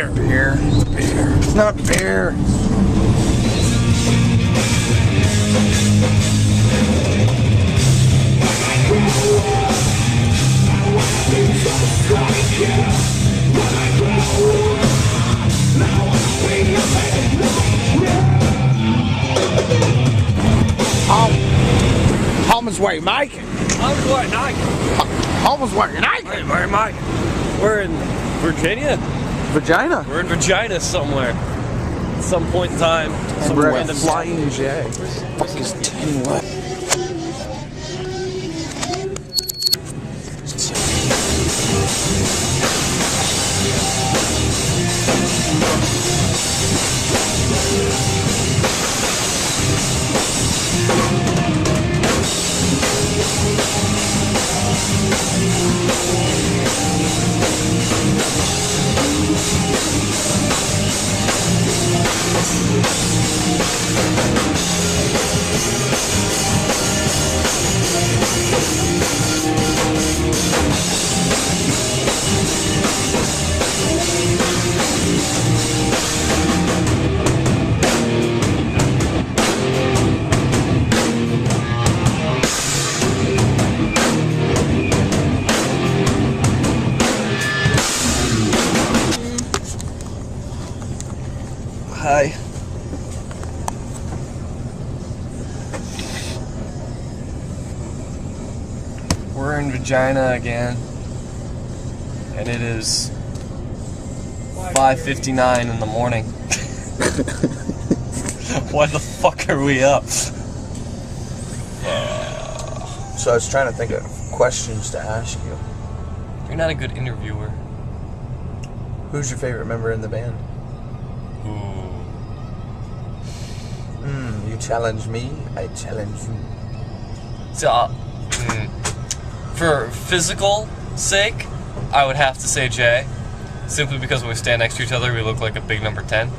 beer. Beer. It's beer. It's not beer. Home where, Mike? Home's where, Mike? Home's where, Mike? Where, Mike? We're in Virginia. Vagina? We're in Virginia somewhere. At some point in time. Some We're random Flying J. Fuck is 10 left. Hi. We're in Regina again, and it is 5:59 in the morning. Why the fuck are we up? So I was trying to think of questions to ask you. You're not a good interviewer. Who's your favorite member in the band? You challenge me, I challenge you. So, for physical sake, I would have to say Jay. Simply because when we stand next to each other, we look like a big number 10.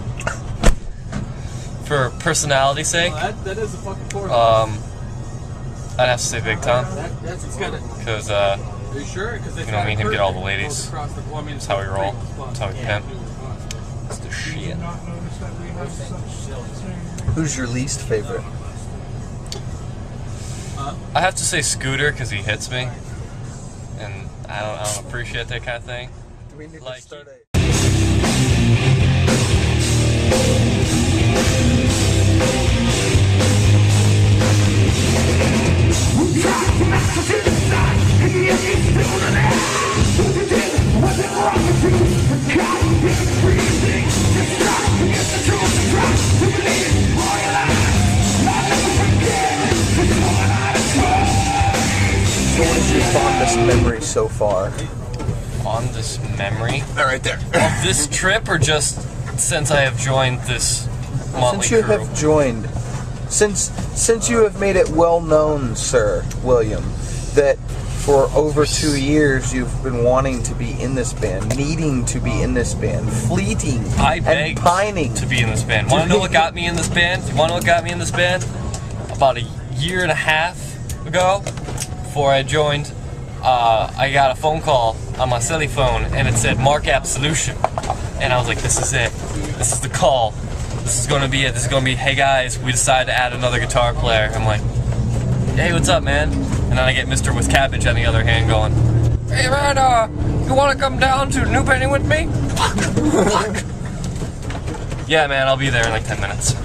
For personality sake, that is a fucking four. I'd have to say Big Tom. That's good. Because, Are you sure? you know, me and him get all the ladies. That's how we roll. That's how we pimp. That's the shit. Who's your least favorite? I have to say Scooter because he hits me, and I don't appreciate that kind of thing. Do we need Like, to start a... What is your fondest memory so far? Fondest memory? That right there. Of this trip, or just since I have joined this motley Since you crew? have joined, since you have made it well known, Sir William, that for over 2 years you've been wanting to be in this band, needing to be in this band, fleeting I begged and pining to be in this band. Want to know what got me in this band? You want to know what got me in this band? About a year and a half ago, before I joined, I got a phone call on my celly phone, and it said Mark Absolution, and I was like, this is it. This is the call. This is going to be it. This is going to be, hey guys, we decided to add another guitar player. I'm like, hey, what's up, man? And then I get Mr. with Cabbage on the other hand going, hey man, you want to come down to New Penny with me? Fuck. Yeah, man, I'll be there in like 10 minutes.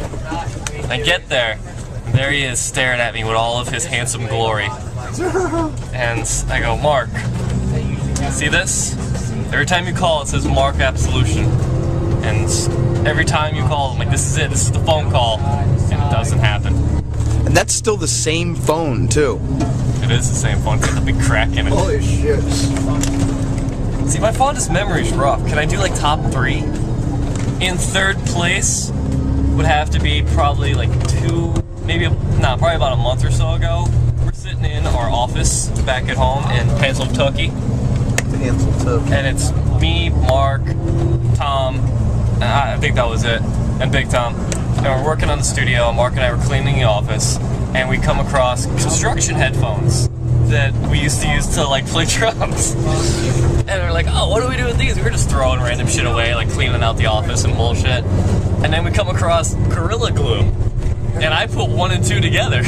I get there, and there he is staring at me with all of his handsome glory. And I go, Mark, see this? Every time you call, it says Mark Absolution. And every time you call, I'm like, this is it, this is the phone call. And it doesn't happen. And that's still the same phone, too. It is the same phone, it's got the big crack in it. Holy shit. See, my fondest memory is rough. Can I do like top 3? In third place would have to be probably like probably about a month or so ago. We're sitting in our office back at home in Pennsylvania. And it's me, Mark, Tom, and I think that was it, and Big Tom. And we're working on the studio. Mark and I were cleaning the office, and we come across construction headphones that we used to use to like play drums. And we're like, oh, what do we do with these? We were just throwing random shit away, like cleaning out the office and bullshit. And then we come across Gorilla Glue. And I put 1 and 2 together.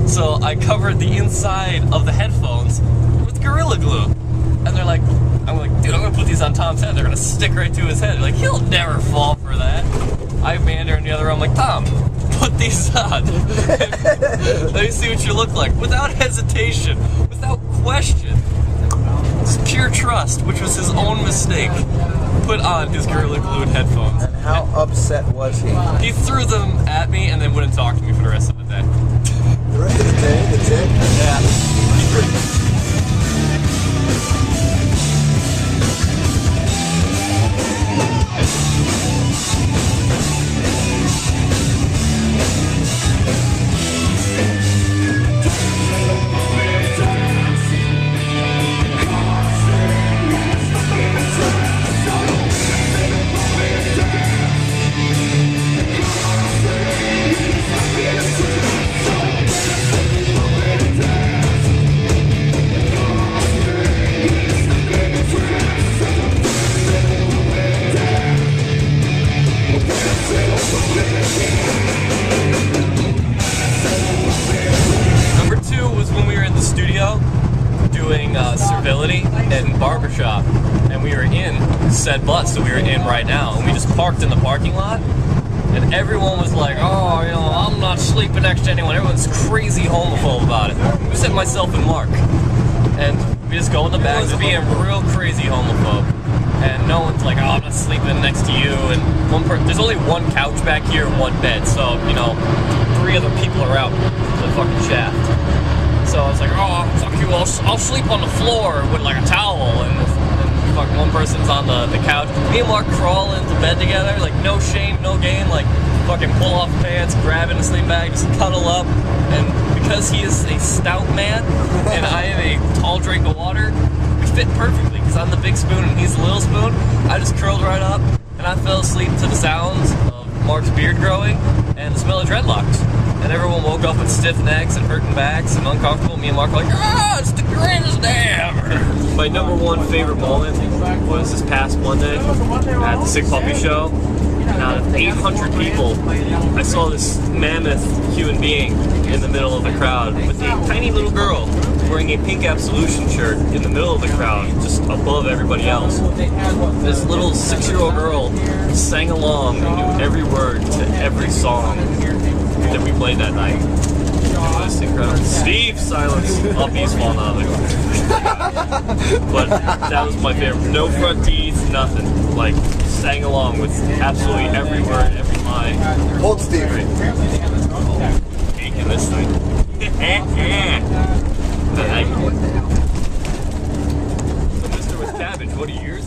So I covered the inside of the headphones with Gorilla Glue. And they're like, I'm like, dude, I'm gonna put these on Tom's head. They're gonna stick right to his head. They're like, he'll never fall for that. I have Mander in the other room, like, Tom, put these on. Let me see what you look like. Without hesitation, without question. Just pure trust, which was his own mistake. Put on his Gorilla Glued headphones. And how upset was he? He threw them at me and then wouldn't talk to me for the rest of the day. The rest of the day? That's it? Yeah. Servility and barbershop, and we were in said bus that we were in right now, and we just parked in the parking lot, and everyone was like, oh, you know, I'm not sleeping next to anyone. Everyone's crazy homophobe about it. We said myself and Mark, and we just go in the back to being real crazy homophobe, and no one's like, oh, I'm not sleeping next to you, and there's only one couch back here and one bed, so, you know, 3 other people are out the fucking shaft. So I was like, oh, fuck you, I'll sleep on the floor with like a towel, and fucking one person's on the couch. Me and Mark crawl into bed together, like no shame, no game, like fucking pull off pants, grab in a sleeping bag, just cuddle up, and because he is a stout man, and I am a tall drink of water, we fit perfectly, because I'm the big spoon and he's the little spoon. I just curled right up, and I fell asleep to the sounds of Mark's beard growing, and the smell of dreadlocks. And everyone woke up with stiff necks and hurting backs and uncomfortable. Me and Mark were like, ah, it's the greatest day ever. My #1 favorite moment was this past Monday at the Sick Puppy Show. And out of 800 people, I saw this mammoth human being in the middle of the crowd with a tiny little girl wearing a pink Absolution shirt in the middle of the crowd, just above everybody else. This little 6-year-old girl sang along and knew every word to every song that we played that night. It was incredible. Steve, silence. Oh, he's falling out of the car. But that was my favorite. No front teeth, nothing. Like, sang along with absolutely every word, every line. Hold Steve. Taking this thing. So, Mr. with Cabbage, what are yours?